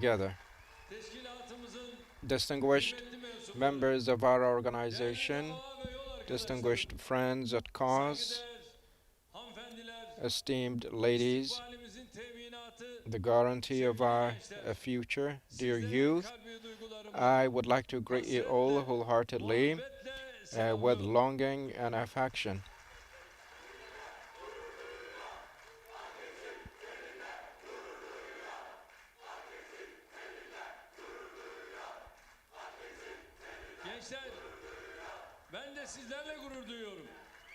together. Distinguished members of our organization, distinguished friends at cause, esteemed ladies, the guarantee of our future, dear youth, I would like to greet you all wholeheartedly with longing and affection.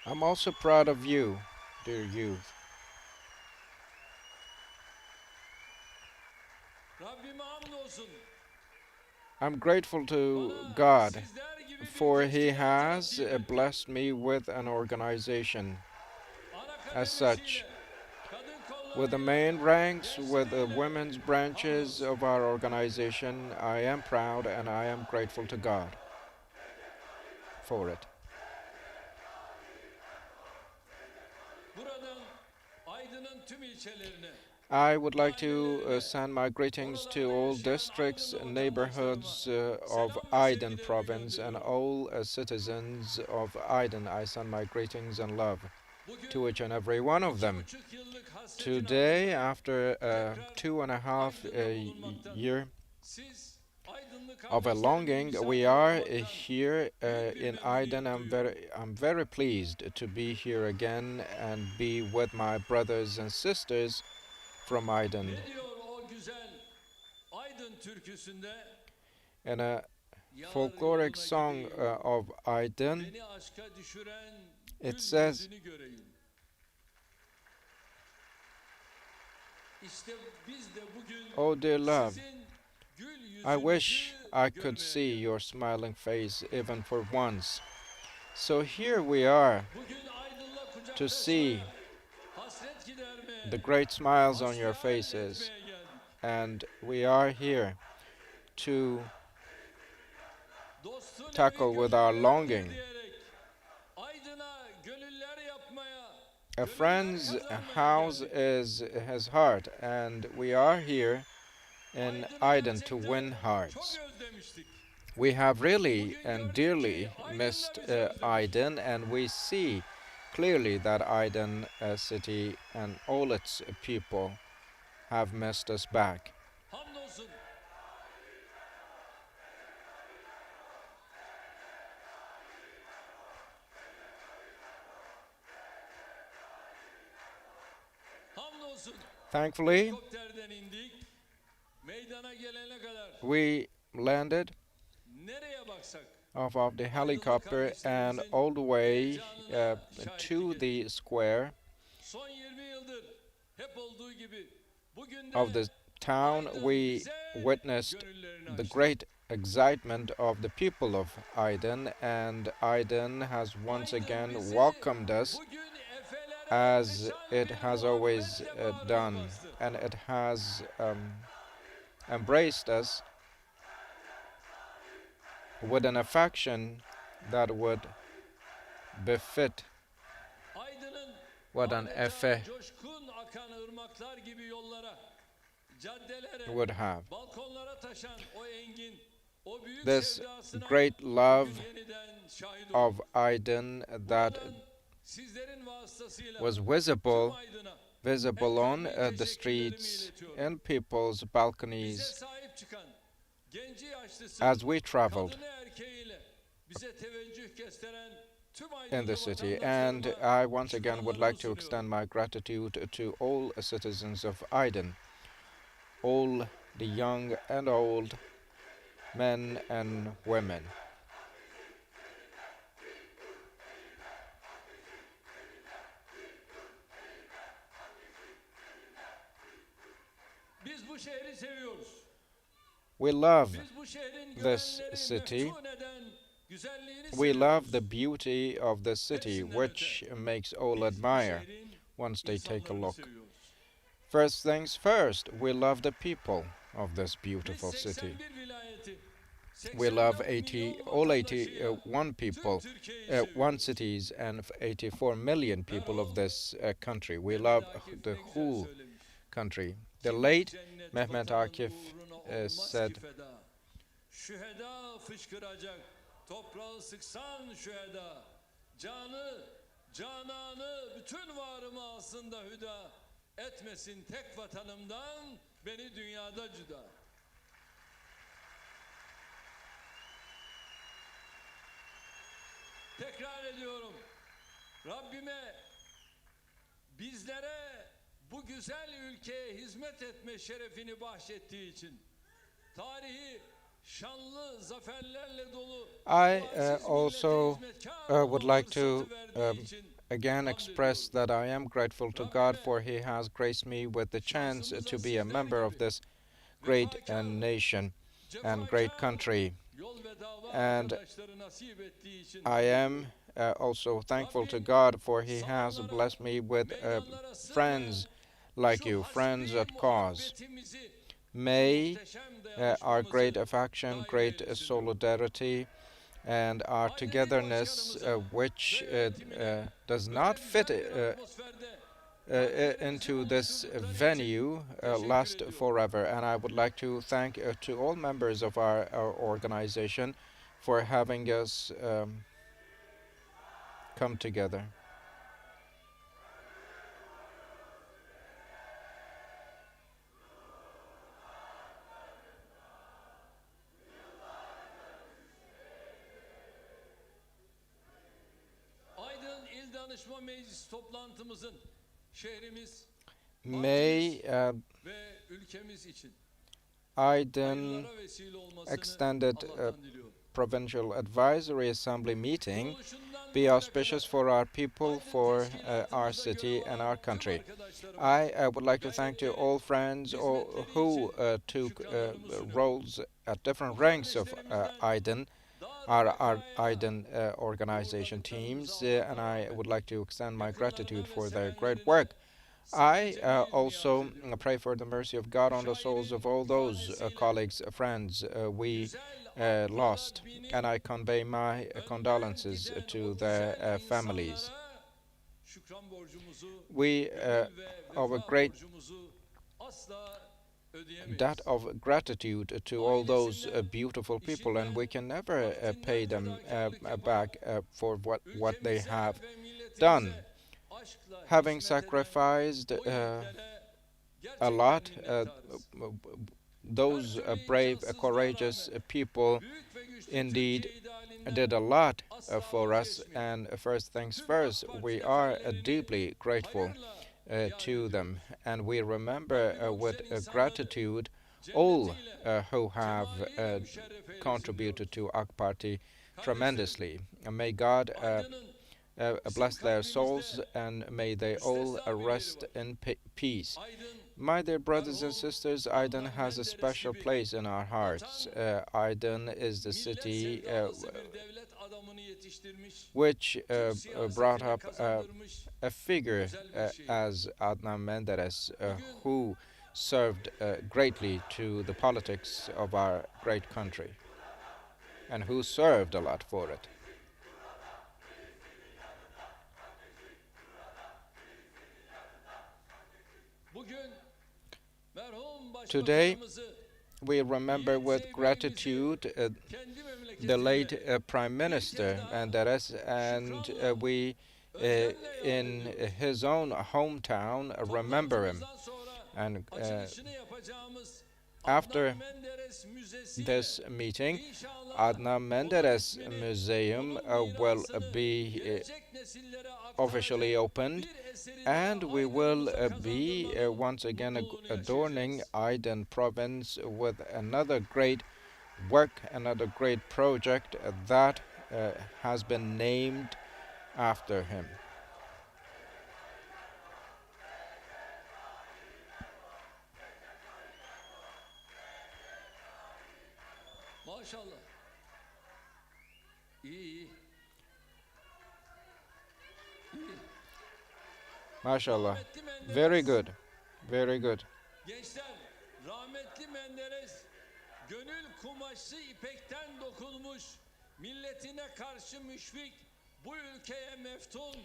I'm also proud of you, dear youth. I'm grateful to God for He has blessed me with an organization as such, with the main ranks, with the women's branches of our organization. I am proud and I am grateful to God for it. I would like to send my greetings to all districts and neighborhoods of Aydin province and all citizens of Aydin. I send my greetings and love to each and every one of them. Today, after 2.5 year of a longing, we are here in Aydin. I'm very pleased to be here again and be with my brothers and sisters from Aydin. In a folkloric song of Aydin, it says, "Oh dear love, I wish I could see your smiling face even for once." So here we are to see the great smiles on your faces, and we are here to tackle with our longing. A friend's house is his heart, and we are here in Aydin to win hearts. We have really and dearly missed Aydin, and we see clearly that Aydin city and all its people have missed us back. Thankfully, we landed off of the helicopter and all the way to the square of the town. We witnessed the great excitement of the people of Aydin, and Aydin has once again welcomed us as it has always done, and it has embraced us with an affection that would befit what an Efe would have. This great love of Aydin that was visible on the streets, in people's balconies, as we traveled in the city. And I once again would like to extend my gratitude to all citizens of Aydin, all the young and old, men and women. We love this city. We love the beauty of the city, which makes all admire once they take a look. First things first, we love the people of this beautiful city. We love all 81 people, one cities and 84 million people of this country. We love the whole country. The late Mehmet Akif olmaz ki said, feda. Şüheda fışkıracak, toprağı sıksan şüheda. Canı, cananı, bütün varımı aslında hüda. Etmesin tek vatanımdan beni dünyada cüda. Tekrar ediyorum. Rabbime bizlere bu güzel ülkeye hizmet etme şerefini bahşettiği için, tarihi şanlı zaferlerle dolu I bu aziz millete also hizmetkar would olma like to fırsatı verdiği için again hamd express ediyorum. that I am grateful to God Rabbime for He has graced me with the chance şansımıza to be a sizler member of gibi this great vefakar, nation and great cefakar country. yol ve dava And arkadaşları nasip ettiği için I hamd am ediyorum. also thankful to Rabbim God for He has sağırlara, blessed me with meydanlara sığmayan friends like şu you, friends hasbi at cause. muhabbetimizi şu May muhteşem our great dayanışmamızı affection, daim great eylesin diyorum. solidarity, and our Aydın İl togetherness, Başkanımıza which ve yönetimine does böyle not fit güzel bir atmosferde kalplerimizin into this oluşturdukları için venue teşekkür last ediyorum. forever. And I would like to thank to all members of our organization for having us come together. Aydın İl Danışma Meclisi toplantımızın şehrimiz, May ve ülkemiz için Aydin hayırlara vesile olmasını Extended Allah'tan diliyorum. Provincial Advisory Assembly meeting Kuruluşundan be bugüne auspicious kadar for our people, Aydın for our teşkilatımızda city, görev and alan our tüm country. arkadaşlarıma I would like to thank to gayretleri, all friends who took şükranlarımı sunuyorum. roles at Bu different ranks of kardeşlerimizden Aydin, daha our bekaya Aydin organization uğurladıklarımıza teams, and Allah'tan I rahmet, would like to extend my gratitude yakınlarına ve for their great sevenlerine work. I sadece bir niyaz also ediyorum. pray for the mercy of God on the souls Şairin of all those ifadesiyle colleagues, friends we güzel aklı lost, Rabbinin and I convey my önden condolences giden to o their güzel families. insanlara şükran borcumuzu, We gönül ve of a vefa great borcumuzu asla ödeyemeyiz. debt of gratitude to all those Ailesinden, beautiful people, and işinden, we can never pay vaktinden them fedakarlık yapan, back for what they ülkemize have ve done. milletimize aşkla Having hizmet eden sacrificed o yiğitlere a gerçekten lot, minnettarız. those Her türlü brave, imkansızlığa courageous rağmen people büyük ve güçlü indeed Türkiye idealinden did a lot asla for us, vazgeçmeyin. and first things Tüm first, AK Parti we are zaferlerini deeply grateful hayırla yad to ediyoruz. them, and we remember Rabbim o with güzel insanları gratitude all cennetiyle, who have cemaliyle müşerref eylesin contributed diyoruz. to AK Party Kardeşlerim, tremendously. And may God Aydın'ın bizim bless their souls, kalbimizde and may they all müstesna bir yeri rest var. in peace. Aydın, My dear brothers and merhum sisters, Aydin Adnan has a Menderes special gibi place in our hearts. Aydin is the millet city sevdalısı bir devlet adamını yetiştirmiş, which Türk brought siyasetine up kazandırmış a figure güzel bir şehir. as Adnan Menderes, Bugün who served greatly to the politics of our great country, and who served a lot for it. bugün merhum Today, başbakanımızı, we remember yiğit with sevdiğimizi gratitude kendi the memleketinde late Prime bir Minister kez daha Menderes, and şükranla, we özlemle yad in ediyoruz. his own hometown remember him. Toplantımızdan sonra And açılışını yapacağımız after Adnan Menderes Müzesi'yle this meeting, İnşallah Adnan onun Menderes ismini, Museum onun will mirasını be gelecek nesillere officially aktaracak opened, bir eseri and daha we will Aydın'ımıza be kazandırmanın once again mutluluğunu adorning yaşayacağız. Aydin province with another great work, another great project that has been named after him. Maşallah. İyi iyi. İyi. MashaAllah. Rahmetli Menderes, Very good. Very good. gençler, rahmetli Menderes gönül kumaşı ipekten dokunmuş, milletine karşı müşfik, bu ülkeye meftun,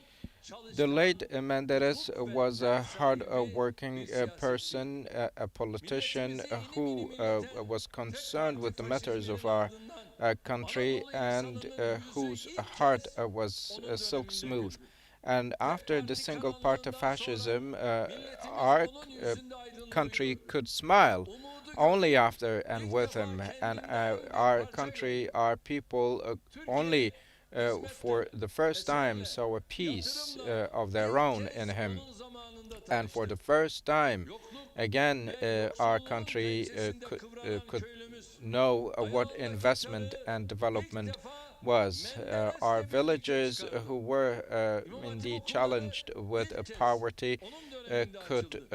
The late çalışkan, Menderes hukuk ve was a hikmet sahibi hard-working bir siyasetsiydi. person, a politician Milletimizi emin who millete was concerned tek with the parti matters of faşizmlerin our ardından country Anadolu and insanının yüzü whose ilk heart kez was onun silk döneminde smooth. güldü. And Tek after the parti single-party karanlığından sonra fascism, milletimiz our onun uh, yüzünde aydınlığı country gördü. could smile Umudu only gördü. after and İlk with defa him, and kendinden bir our parça country, gördü. our people only Türkiye for hizmette, the first time eserle, saw a piece yatırımla of their ilk own in kez him. onun zamanında And for tanıştı. the first time, Yokluk again, ve our yoksulluğun country pençesinde kıvranan could köylümüz know what ayağındaki investment çarı and ilk development defa was. Our Menderes'le birlikte villagers çıkardı. who were İmam Hatip indeed okulları challenged with ilk kez poverty onun döneminde could açıldı.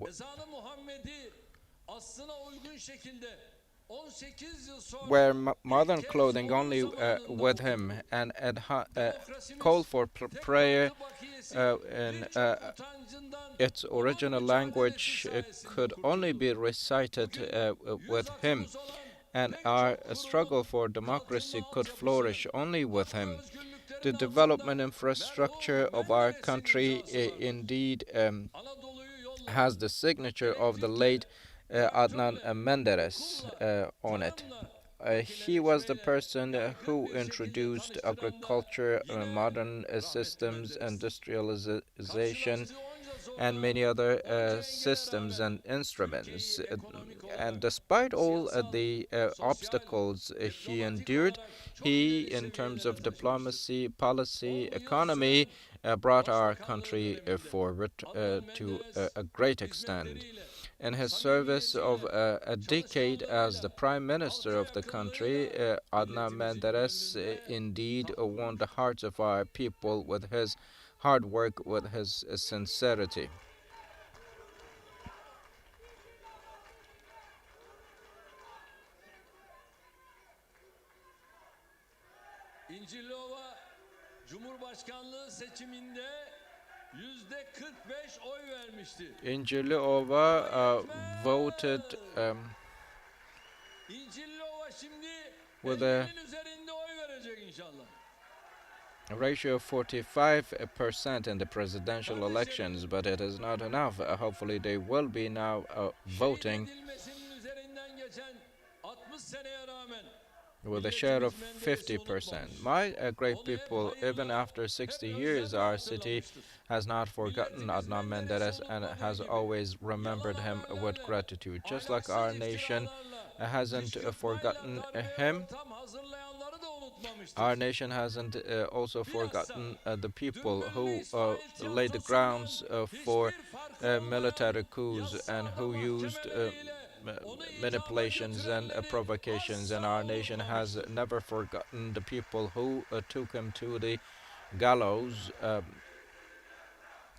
Ezan-ı Muhammed'i aslına uygun şekilde 18 yıl sonra wear ilk modern kez clothing onun only zamanında with him okuttu. and call Demokrasimiz for tek prayer parti bakiyesi in birçok utancından its onun original language mücadelesi sayesinde could only be kurtuldu. recited Bugün with yüz him. akımız olan And pek our çok struggle kurumun for kalkınma democracy could altyapısı, flourish only with haklı him. The özgürlüklerin development altında infrastructure merhum of our Menderes'in country imzası vardır. indeed Anadolu'yu yolladı. has the signature of the Elektrikle, late Adnan traktörle, Menderes kulla, on it. tarımla, He was the makineleşmeyle person who yaygın bir şekilde introduced tanıştıranlar agriculture, yine modern rahmetli systems, Menderes'tir. industrialization, Karşılaştığı onca and zorluğa, many other onca engele systems rağmen and instruments. Türkiye'yi ekonomik And olarak, despite all siyasal, the sosyal, obstacles he diplomatik endured, olarak çok he, ileri in terms seviyelere of taşımıştır. diplomacy, policy, 10 yıl economy, süren brought our başbakanlığı country döneminde forward Adnan to Menderes a great extent. hizmetleriyle, In his service of samimiyetiyle, a decade as the çalışmalarıyla, prime minister halka of the country, yakınlığıyla Adnan milletimizin Menderes gönlünde indeed taht won the kurmuştur. hearts of our people with his hard work, with his sincerity. İncirliova Cumhurbaşkanlığı seçiminde %45 oy vermişti. Injiliova voted İncirliova şimdi with a 50'nin üzerinde oy verecek inşallah. ratio of 45% in the presidential elections, but it is not enough. Hopefully, they will be now voting Şehit edilmesinin üzerinden geçen 60 seneye rağmen with a share of milletimiz Menderes'i 50%. unutmamış. My great Onu hep people, even hayırla, after hep 60 özlemle years, our city hatırlamıştır. has not forgotten Milletimiz Adnan Menderes'i Menderes and unutmadığı has gibi always remembered yalan him with haberlerle, gratitude, just like ahlaksız our nation iftiralarla, hasn't kışkırtmayla forgotten darbeye him. ortam hazırlayanları da unutmamıştır. Our nation hasn't also forgotten the people who Dümbüllü İsmail laid the tiyatrosundan grounds for hiçbir farkı olmayan military coups and yasada who used mahkemeleriyle onu icaba manipulations and götürenleri provocations, and asla our nation has unutmamıştır. never forgotten the people who took him to the gallows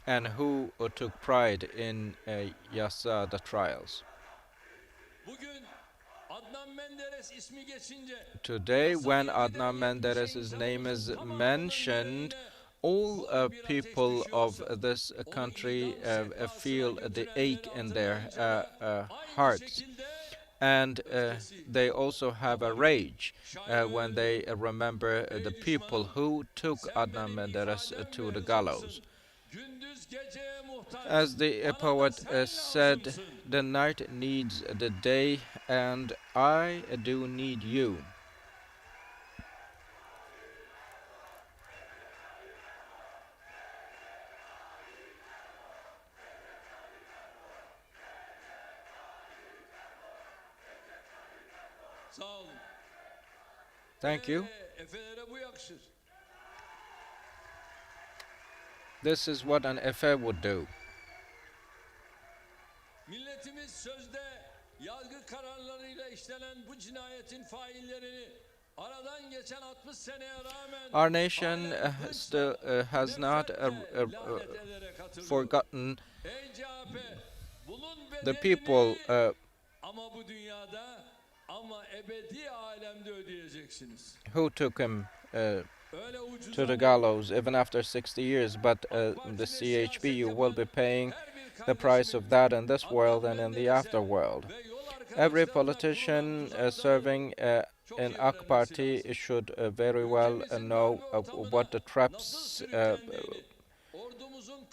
and who took pride in Yasa, the trials. Bugün Adnan Menderes ismi geçince Today, when Hasan Adnan Yedi'den 70'e Menderes' name is insanımızın tamamının mentioned, yüreğine all zor bir ateş people of düşüyorsa, this onu country idam sehpasına feel the götürenleri ache in their hatırlayınca da aynı hearts. şekilde And öfkesi they also have a kabarıyor. rage Şair when buyuruyor. they remember Ey the people düşmanım, who took sen Adnan benim Menderes to ifademle the gallows. canımsın. Gündüz geceye muhtaç. As the Bana da poet sen said, lazımsın. the night needs the day, and I do need you. Sağ olun. Thank you. Efelere bu yakışır. This is what an Efe would do. Milletimiz sözde yargı kararlarıyla işlenen bu cinayetin faillerini aradan geçen 60 seneye rağmen Our nation halen still has not nefretle lanet ederek hatırlıyor. forgotten Ey CHP, bunun the bedelini people ama bu dünyada ama ebedi alemde ödeyeceksiniz. who took him Öyle ucuz to the gallows even after 60 years, but the CHP, you will be paying the price of that in this world and in the afterworld. Every politician serving in AK Party should very well know what the traps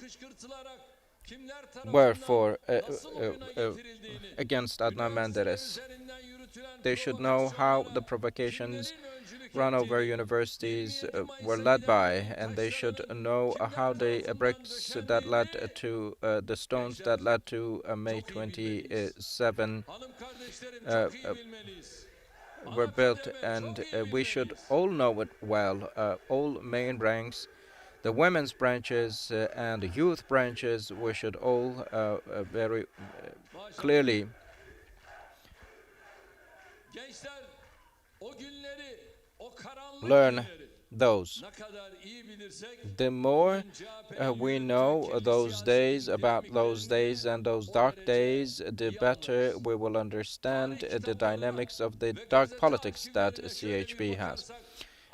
kışkırtılarak kimler were tarafından for nasıl oyuna getirildiğini, against Adnan üniversiteler Menderes. üzerinden yürütülen They should know how the provokasyonlara provocations kimlerin öncülük run over ettiğini, universities 27 were Mayıs'a led giden by, o and they should taşların know how kimler the tarafından bricks that led döşendiğini to the stones gençler that led to May çok iyi bilmeliyiz. 27 Hanım kardeşlerim uh, çok iyi bilmeliyiz. were Ana built, kademe and çok iyi we should bilmeliyiz. all know it well. All main ranks, the women's branches and the youth branches, we should all very Maşallah. clearly Gençler o günleri, o karanlık learn günleri those. ne kadar iyi bilirsek The more bugün CHP'nin we yürüttüğü know kirli those days, siyasetin about those days dinamiklerini and those o dark derece days, the iyi better anlarız. we will understand Tarih the kitaplarına dynamics of the ve dark gazete politics that arşivlerine şöyle bir CHP has. bakarsak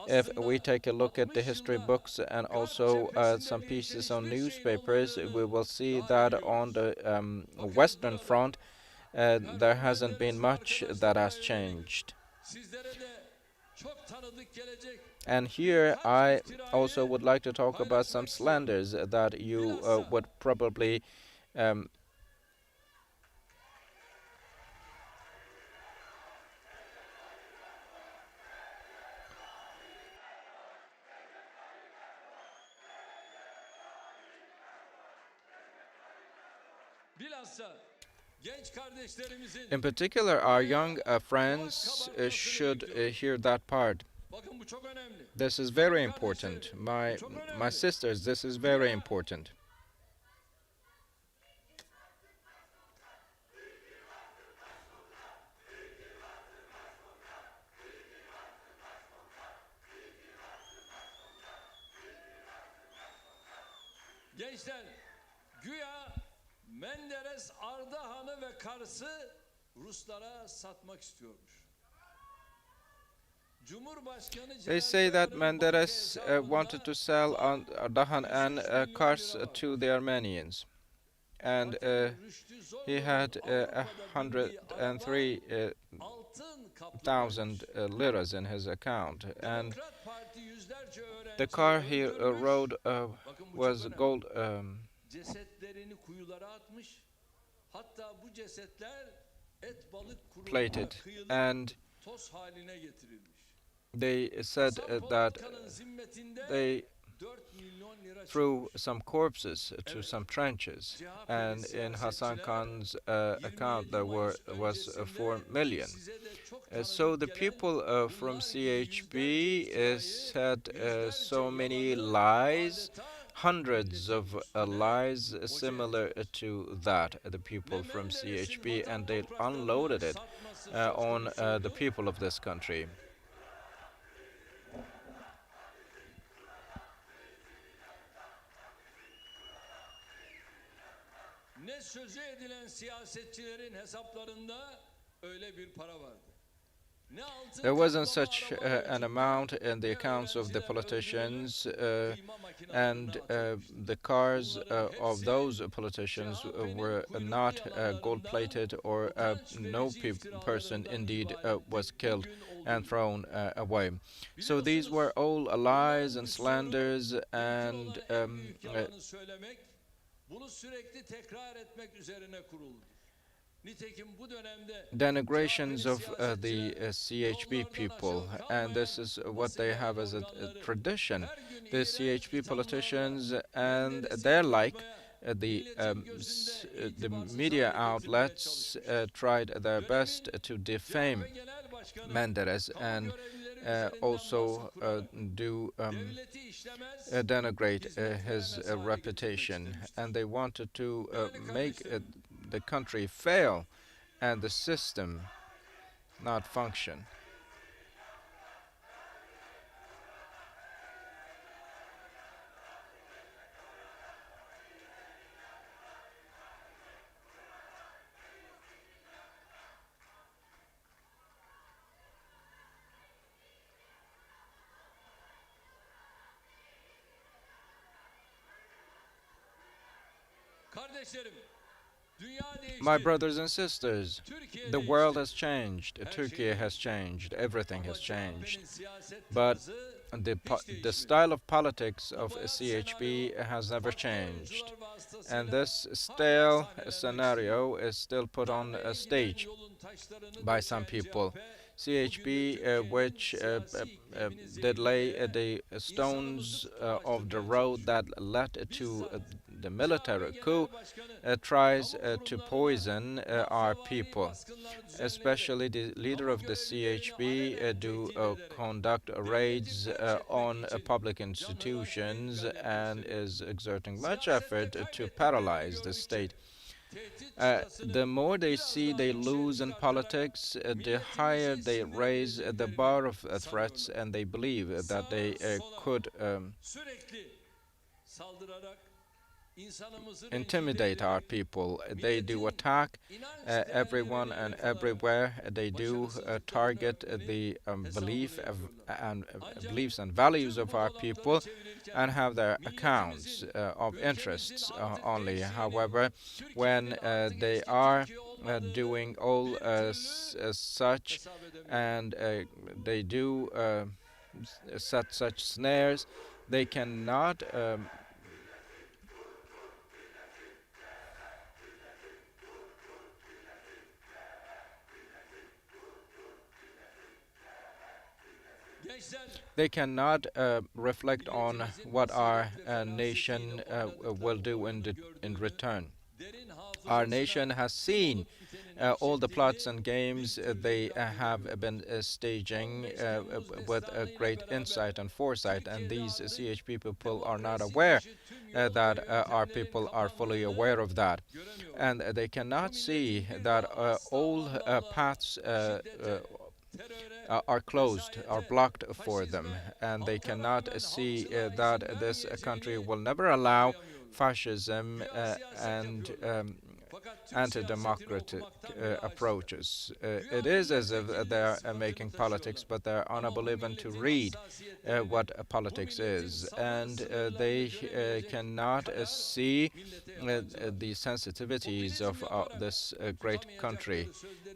If we aslında take a look at the 60 history yılda books and Garp also cephesinde some değişen pieces on hiçbir şeyin newspapers, we olmadığını will see daha iyi that on biliyoruz. the Bakın Western burada Front, there Erdoğan hasn't been Menderes ve much that has arkadaşlarına yönelik changed. sizlere de çok tanıdık gelecek And here birkaç I also iftirayı would like to talk about some paylaşmak istiyorum. slanders that you Bilhassa would probably um, bilhassa genç kardeşlerimizin in particular, our young kulak friends kabartmasını should bekliyorum. hear that part. Bakın bu çok önemli. This is very Hanım important. kardeşlerim, bu My çok my önemli. sisters, this is very Güya important. gençler güya Menderes Ardahan'ı ve Kars'ı Ruslara satmak istiyormuş. Cumhurbaşkanı They Celal say that Bayar'ın banka Menderes wanted to hesabında sell tam Ardahan and 33 milyon Kars lira var. to the Armenians, and Zaten Rüştü he Zorlu'nun had Avrupa'da bindiği araba 103,000 altın kaplıymış. liras in his account, and Demokrat Parti yüzlerce the öğrenciyi car he öldürmüş. rode Bakın bu çok was önemli. gold Cesetlerini kuyulara atmış. Hatta bu cesetler et balık kurumuna plated, kıyılıp and toz haline getirilmiş. they said Hasan that Polatkan'ın zimmetinde they 4 milyon lira threw çıkmış. some corpses to Evet. some trenches, CHP'li and in Hassan siyasetçiler Khan's 27 account there Mayıs was 4 öncesinde million. size de çok So tanıdık the gelen people from bunlar gibi CHP yüzlerce said iftirayı, so many yüzlerce lies, yalanı hundreds adeta of milletin üstüne lies boca similar ettiler. to that, the people Ve from Menderes'in CHP, vatan and they topraklarını unloaded it satması söz on konusuydu. the people of this country. Ne sözü edilen siyasetçilerin hesaplarında öyle bir para vardı. Ne altın There wasn't kaplama such araba ve an cübbe, amount in the ne accounts of the öğrenciler politicians, öldürülüp kıyma and makinelerine atılmıştı. the cars Bunların of hepsi those politicians CHP'nin were kuyruklu not yalanlarından gold-plated, or utanç no verici iftiralarından person indeed ibaretti. was killed Bugün olduğu and gibi. thrown away. So these were Biliyorsunuz all bunların lies and bir sorunu slanders, mümkün and olan en büyük yalanı söylemek, bunu sürekli tekrar etmek üzerine kuruludur. Nitekim bu dönemde denigrations CHP'li of the siyasetçiler CHP yollardan people, aşağı and this kalmayan is what bu they sefer have as a organları tradition. her gün The iğrenç CHP ithamlarla politicians and Menderes'i their like, kurutmaya, the milletin gözünde the itibarsız media hale getirmeye outlets çalışmıştır. tried their best Dönemin to defame CHP Genel Başkanı Menderes, kamu and görevlileri üzerinden also baskı kurarak do devleti işlemez, denigrate hizmet his veremez hale getirmek reputation, istemiştir. and they wanted to Değerli make kardeşlerim, the country fail and the system not function. kardeşlerim, dünya değişti. My brothers and sisters, Türkiye the değişti. world has changed, Her şey Turkey has changed, everything Ama has changed. CHP'nin siyaset But tarzı the style of politics of CHP has never changed, and this stale scenario is still put on a stage by some people. CHP, which did lay the stones of the road that led to the military coup, tries to poison our people. Especially the leader of the CHP do conduct raids on public institutions and is exerting much effort to paralyze the state. The more they see they lose in politics, the higher they raise the bar of threats, and they believe that they could intimidate our people. They do attack everyone and everywhere. They do target the beliefs and values of our people, and have their accounts of interests only. However, when they are doing all such, and they do set such snares, they cannot reflect on what our nation will do in return. Our nation has seen all the plots and games they have been staging with a great insight and foresight, and these CHP people are not aware that our people are fully aware of that, and they cannot see that all paths are closed, are blocked for them, and they cannot see that this country will never allow fascism and anti-democratic approaches. It is as if they are making politics, but they are unable even to read what politics is, and they cannot see the sensitivities of this great country.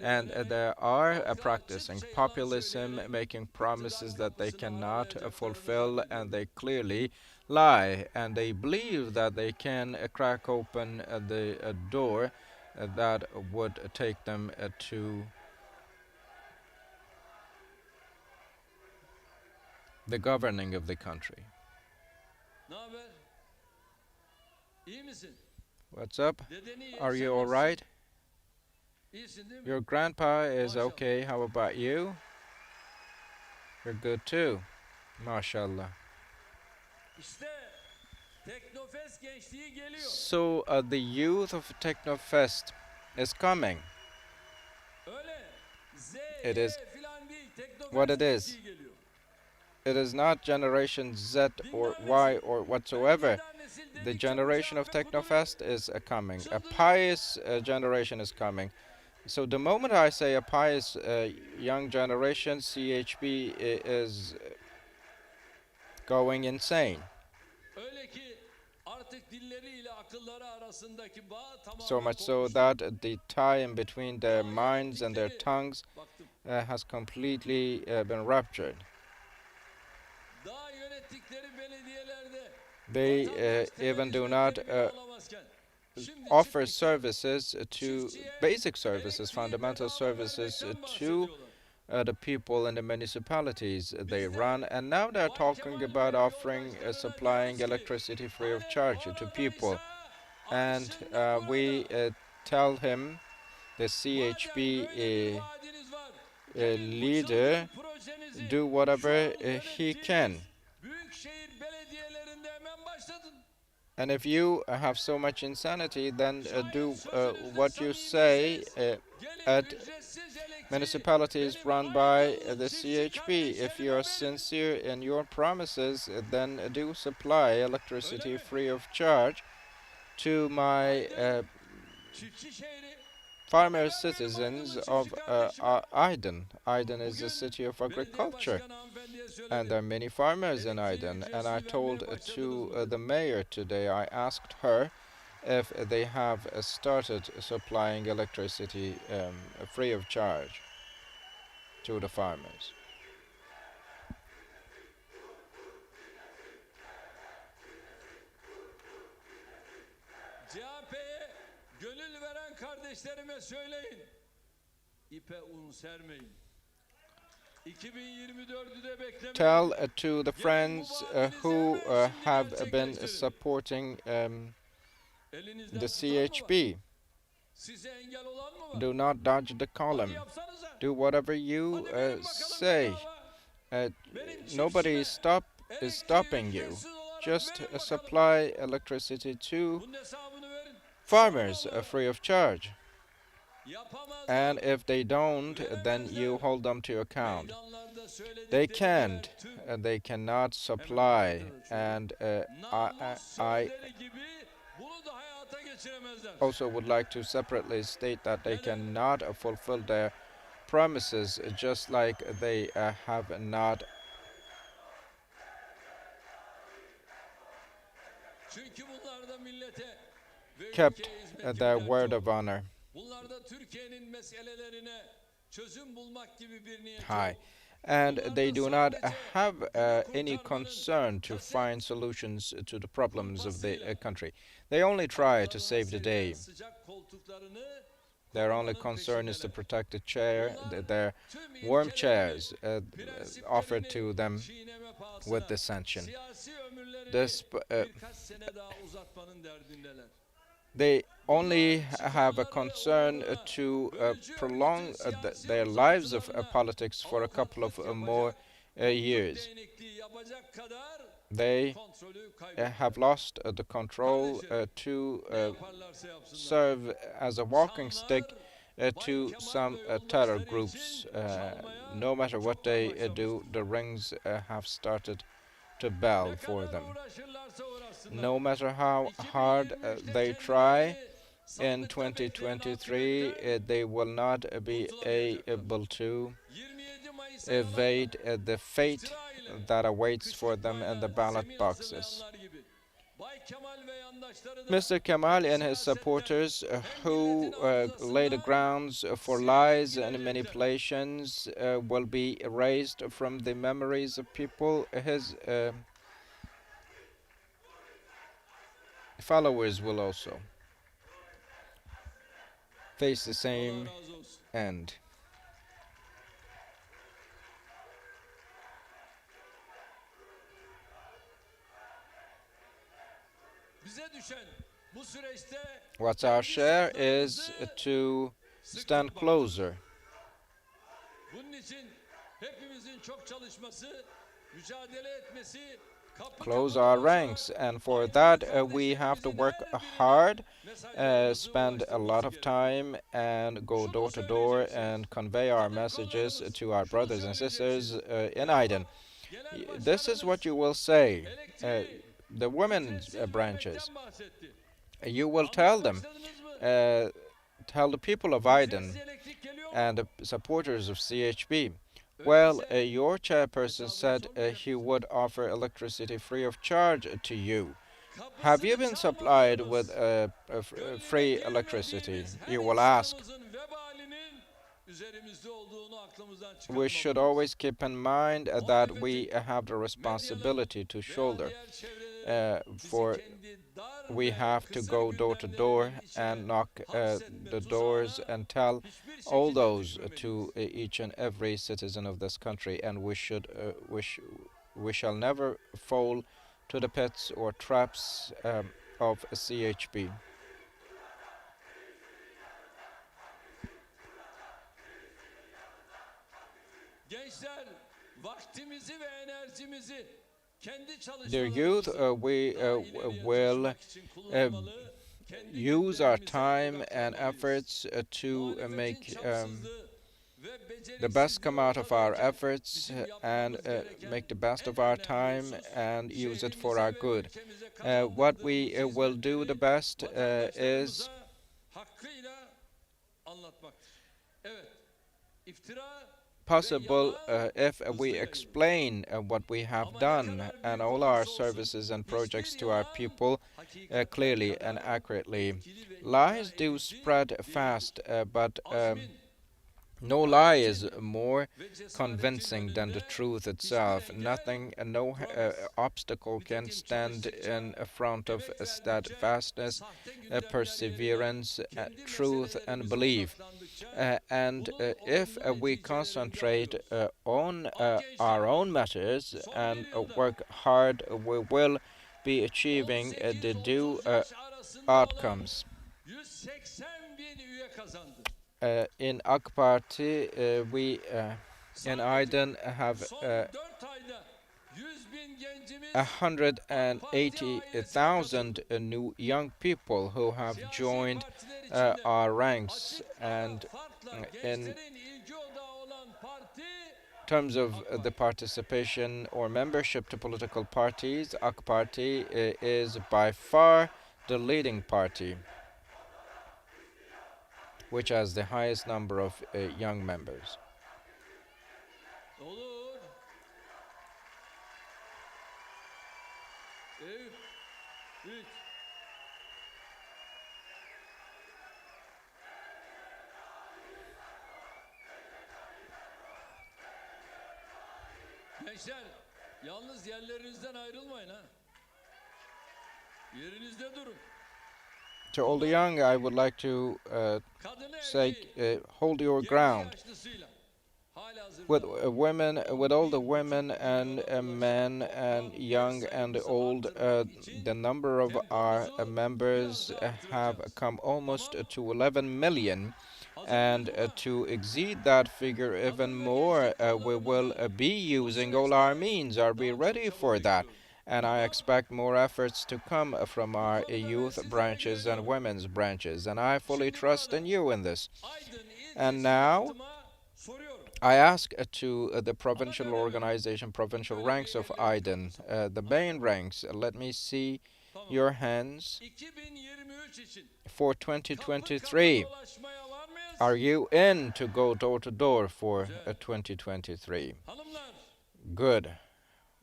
And they are practicing populism, making promises that they cannot fulfill, and they clearly lie, and they believe that they can crack open the door that would take them to the governing of the country. What's up? Are you all right? Your grandpa is okay. How about you? You're good too. MashaAllah. So the youth of Technofest is coming. It is what it is. It is not Generation Z or Y or whatsoever. The generation of Technofest is coming. A pious generation is coming. So the moment I say a pious young generation, CHP is going insane. So much so that the tie in between their minds and their tongues has completely been ruptured. They even do not offer services to basic services, fundamental services to the people in the municipalities they run, and now they're talking about offering supplying electricity free of charge to people. And we tell him, the CHP leader, do whatever he can. And if you have so much insanity, then do what you say at municipalities run by the CHP. If you are sincere in your promises, then do supply electricity free of charge to my farmer citizens of Aydin. Aydin is a city of agriculture, and there are many farmers in Aydin. And I told to the mayor today, I asked her if they have started supplying electricity free of charge to the farmers. Gönül veren kardeşlerime söyleyin. İpe un sermeyin. 2024'ü de beklemeyin. Tell to the Gelin bu friends vaadinizi who hemen şimdi have been gerçekleştirin. supporting Elinizden the tutan mı var? CHP. Size engel olan mı var? Do not dodge the Hadi column. yapsanıza. Do whatever you Hadi verin bakalım say. bedava. Benim Nobody çiftçime is stopping you. ücretsiz olarak Just verin bakalım. supply electricity to Bunun hesabını verin. farmers Sorun free of charge. Yapamazlar. And if they don't, then you hold them to account. Meydanlarda They söyledikleri can't, tüm they cannot supply, and namus I sözleri gibi bunu da hayata geçiremezler. also would like to separately state that they cannot fulfill their promises, just like they have not Çünkü bunlar da millete ve kept ülkeye hizmet their eden word çok. of honor Bunlar da Türkiye'nin meselelerine çözüm bulmak gibi bir niyeti high. yok. And they do not have any concern to find solutions to the problems of the country. They only try to save the day. Sıcak koltuklarını Their only concern is to protect the chair, their warm chairs offered to them çiğneme pahasına with the sanction. siyasi ömürlerini This, birkaç sene daha uzatmanın derdindeler. they only have a concern to prolong their lives of politics for a couple of more years. Değnekliği yapacak kadar They kontrolü kaybettiler. have lost the control to Ne yaparlarsa yapsınlar. serve as a walking stick to some terror groups. No matter what they do, the rings have started to bell Ne for kadar them. uğraşırlarsa uğraşsınlar. No matter how hard they try, in sandıkta bekleyen 2023 akıbetler, they will not be able to 27 Mayıs evade the fate iftira ile that awaits for them in the kışkırtmayla ballot zemin boxes. hazırlayanlar gibi. Bay Kemal ve yandaşları da Mr. Kemal and his supporters who lay the grounds for lies and manipulations will be erased from the memories of people. His followers will also face the same Allah razı olsun. end. Bize düşen bu süreçte What's our share is to stand closer, bunun için hepimizin çok çalışması, mücadele etmesi, kapı close kapı our dolaşarak ranks, and for that we have to work hard, mesajlarımızı spend a lot of ulaştırması time, and go door to door and convey our messages to our brothers and sisters in Aydin. gerekiyor. This is what you will say. The women's branches. You will tell them, tell the people of Aydin and the supporters of CHP. Well, your chairperson said he would offer electricity free of charge to you. Have you been supplied with free electricity? You will ask. We should always keep in mind that we have the responsibility to shoulder, for we have to go door to door and knock the doors and tell all those to each and every citizen of this country, and we shall never fall to the pits or traps of CHP. Gençler, vaktimizi ve enerjimizi kendi Dear youth, we will use our time and efforts to make the best come out of our efforts and make the best of our time and use it for our good. What we will do the best is possible if we explain what we have done and all our services and projects to our people clearly and accurately. Lies do spread fast, but No lie is gayretini more ve cesaretin convincing than the önünde truth hiçbir itself. engel Nothing, no duramaz. obstacle can Nitekim stand çalıştıkça, in front of emek verdikçe, steadfastness, sahte gündemler yerine perseverance, kendi truth, and meselelerimize belief. odaklandıkça And bunun if olumlu we neticelerini concentrate görüyoruz. on Ak gençler our own matters son bir and yılda work hard, we will be achieving the due 18-30 yaş arasında olan outcomes. 180 bin üye kazandı. In AK Party, we in Sadece Aydin have son 4 ayda 100 bin gencimiz AK Parti ailesine 180,000 katıldı. new young people who have Siyasi joined partiler içinde our ranks. açık ara And farkla in gençlerin ilgi odağı olan parti terms of AK the Parti. participation or membership to political parties, AK Party is by far the leading party, which has the highest number of young members. Olur. 3. Gençler, yalnız yerlerinizden ayrılmayın ha. Yerinizde durun. To all the young, I would like to Kadını say, erkeği, hold your genci ground. yaşlısıyla With halihazırda women, with all the 1,5 women and milyona ulaşan men and toplam üye young and sayımızı old, artırmak için the number of our tempomuzu members biraz daha have artıracağız. come almost Tamam mı? to 11 million. Hazır And mıyız buna? to exceed that figure even Kadın ve more, gençlik we will kollarımızı be bu using all our süreçte means. Are we daha çok ready çaba for that? bekliyorum. And I Tamam. expect more efforts to come from Bu our konuda ben youth sizlere branches and güveniyorum. women's branches, and I fully Şimdi trust burada in you in this. Aydın İl And now Teşkilatıma soruyorum. I ask to the Ama provincial dememe. organization, provincial Böyle bir ranks of emniyet Aydin, kapısı. the Hadi main bakalım. ranks. Let me see Tamam. your hands 2023 için for kapı kapı 2023. dolaşmaya var mıyız? Are you in to go door to door for Güzel. 2023? Hanımlar. Good.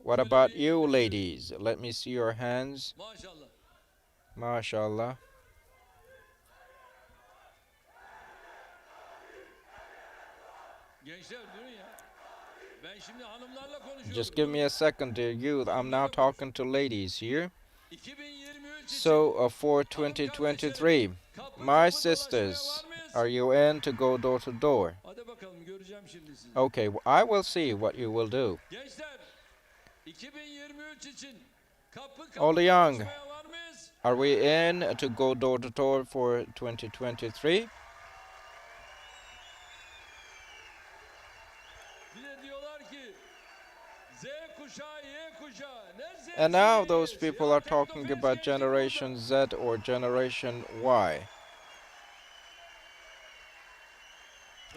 What Şöyle about bir you, elinizi- ladies? Let me see your hands. Maşallah. MashaAllah. Gençler durun ya. Ben şimdi hanımlarla konuşuyorum. Just give me a second, dear youth. I'm now talking to ladies here. 2023 için So, for hanım 2023, kardeşlerim, kapı my kapı sisters, dolaşmaya var mıyız? are you in to go door to door? Hadi bakalım göreceğim şimdi sizi. Okay, I will see what you will do. Gençler 2023 için kapı kapı All the young, dolaşmaya var mıyız? are we in to go door to door for 2023? Bir de diyorlar ki Z kuşağı, Y kuşağı. Ne Z And now kuşağı, those Y? people Ya are talking teknofest about gençlik Generation burada. Z or Generation Y.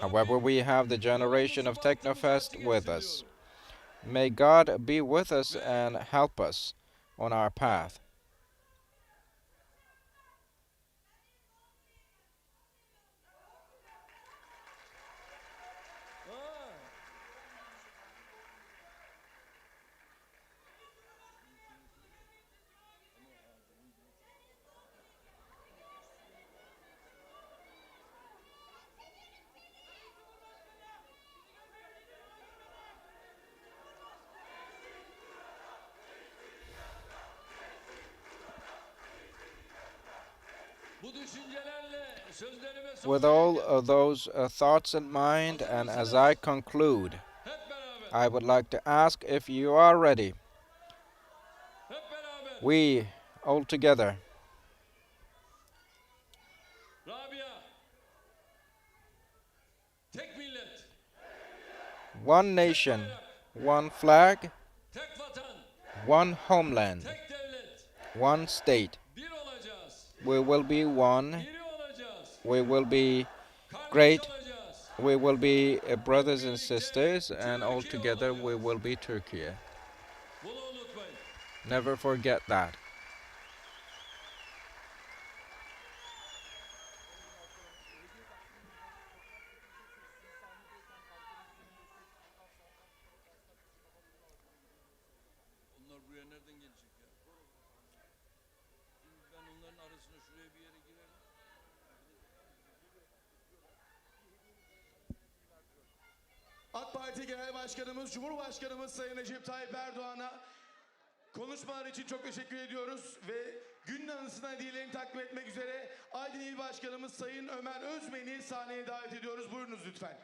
However, we have the generation of Technofest with us. May God be with us and help us on our path. Ha. Bu düşüncelerle sözlerime son With all verirken of those thoughts in mind, and as I conclude, hep beraber, I would like to ask if you are ready. hep beraber. We, all together, Rabia. Tek millet, one nation, one flag, tek vatan, one homeland, tek devlet. one state. Bir olacağız. We will be one. Biri olacağız. We will be Kardeş great. olacağız. We will be brothers and sisters, and all together we will be Turkey. Bunu unutmayın. Never forget that. Onlar buraya nereden gelecek ya? Şimdi ben onların arasına şuraya bir yere girerim. Parti Genel Başkanımız, Cumhurbaşkanımız Sayın Recep Tayyip Erdoğan'a konuşmalar için çok teşekkür ediyoruz ve günün anısına hediyelerini takdim etmek üzere Aydin İl Başkanımız Sayın Ömer Özmen'i sahneye davet ediyoruz. Buyurunuz lütfen.